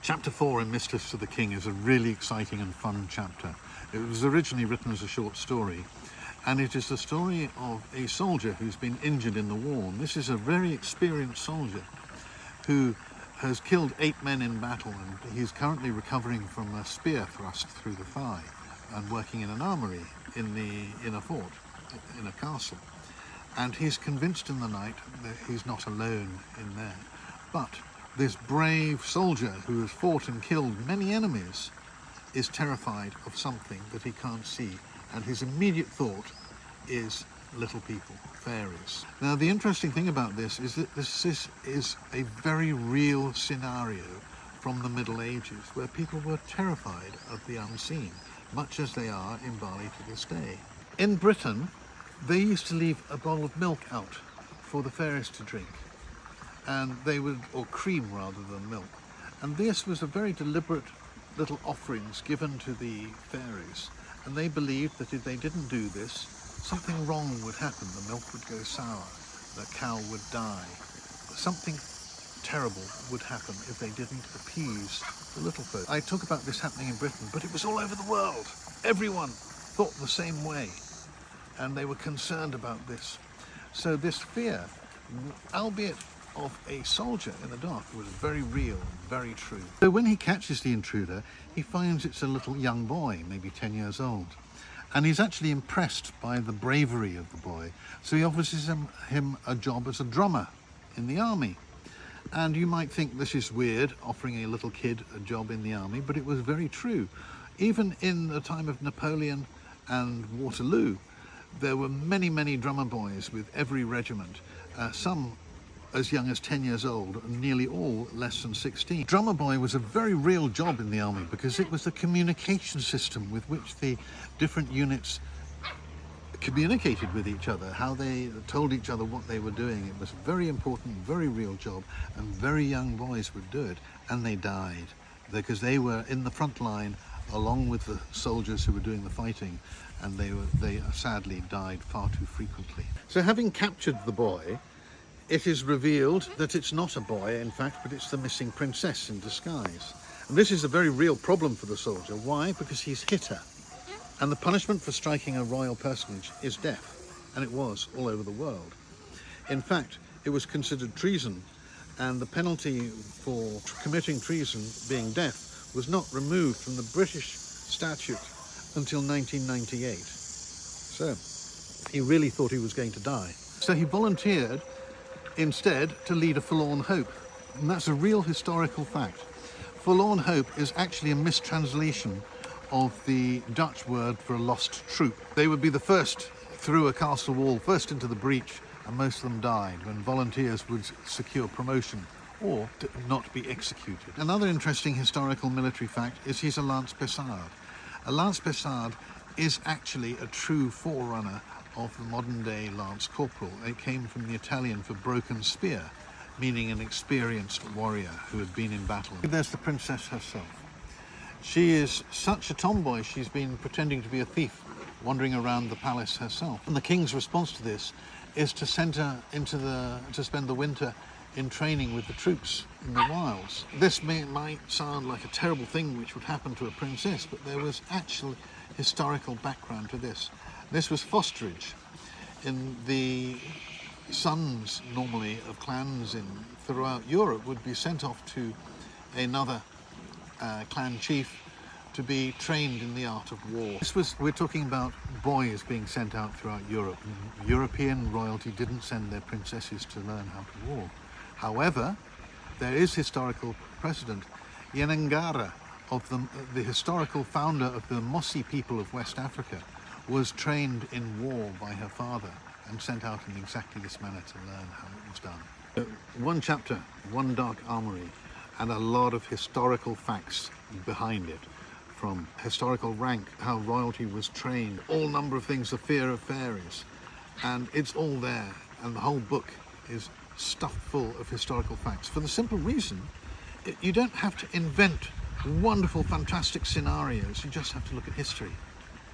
Chapter 4 in Mistress to the King is a really exciting and fun chapter. It was originally written as a short story, and it is the story of a soldier who's been injured in the war. And this is a very experienced soldier who has killed 8 men in battle, and he's currently recovering from a spear thrust through the thigh and working in an armoury in a fort, in a castle. And he's convinced in the night that he's not alone in there. But this brave soldier who has fought and killed many enemies is terrified of something that he can't see, and his immediate thought is little people, fairies. Now, the interesting thing about this is that this is a very real scenario from the Middle Ages, where people were terrified of the unseen, much as they are in Bali to this day. In Britain, they used to leave a bowl of milk out for the fairies to drink, and they would, or cream rather than milk. And this was a very deliberate little offerings given to the fairies, and they believed that if they didn't do this, something wrong would happen. The milk would go sour, the cow would die, something terrible would happen if they didn't appease the little folk. I talk about this happening in Britain, but it was all over the world. Everyone thought the same way, and they were concerned about this. So this fear, albeit of a soldier in the dark, was very real and very true. So when he catches the intruder, he finds it's a little young boy, maybe 10 years old. And he's actually impressed by the bravery of the boy. So he offers him a job as a drummer in the army. And you might think this is weird, offering a little kid a job in the army, but it was very true. Even in the time of Napoleon and Waterloo, there were many, many drummer boys with every regiment, some as young as 10 years old, and nearly all less than 16. Drummer boy was a very real job in the army because it was the communication system with which the different units communicated with each other, how they told each other what they were doing. It was a very important, very real job, and very young boys would do it, and they died because they were in the front line along with the soldiers who were doing the fighting, and they sadly died far too frequently. So having captured the boy, it is revealed that it's not a boy, in fact, but it's the missing princess in disguise. And this is a very real problem for the soldier. Why? Because he's hit her. And the punishment for striking a royal personage is death. And it was all over the world. In fact, it was considered treason, and the penalty for committing treason, being death, was not removed from the British statute until 1998. So he really thought he was going to die. So he volunteered instead to lead a forlorn hope, and that's a real historical fact. Forlorn hope is actually a mistranslation of the Dutch word for a lost troop. They would be the first through a castle wall, first into the breach, and most of them died when volunteers would secure promotion or not be executed. Another interesting historical military fact is he's a lance-pessard. A lance-pessard is actually a true forerunner of the modern-day lance corporal. It came from the Italian for broken spear, meaning an experienced warrior who had been in battle. There's the princess herself. She is such a tomboy, she's been pretending to be a thief, wandering around the palace herself. And the king's response to this is to send her to spend the winter in training with the troops in the wilds. This might sound like a terrible thing which would happen to a princess, but there was actual historical background to this. This was fosterage. In the sons, normally, of clans throughout Europe would be sent off to another clan chief to be trained in the art of war. We're talking about boys being sent out throughout Europe. European royalty didn't send their princesses to learn how to war. However, there is historical precedent. Yenangara, of the historical founder of the Mossi people of West Africa, was trained in war by her father and sent out in exactly this manner to learn how it was done. One chapter, one dark armoury, and a lot of historical facts behind it, from historical rank, how royalty was trained, all number of things, the fear of fairies, and it's all there, and the whole book is stuffed full of historical facts for the simple reason you don't have to invent wonderful, fantastic scenarios, you just have to look at history.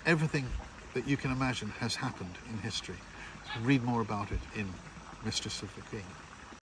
Everything that you can imagine has happened in history. Read more about it in Mistress of the King.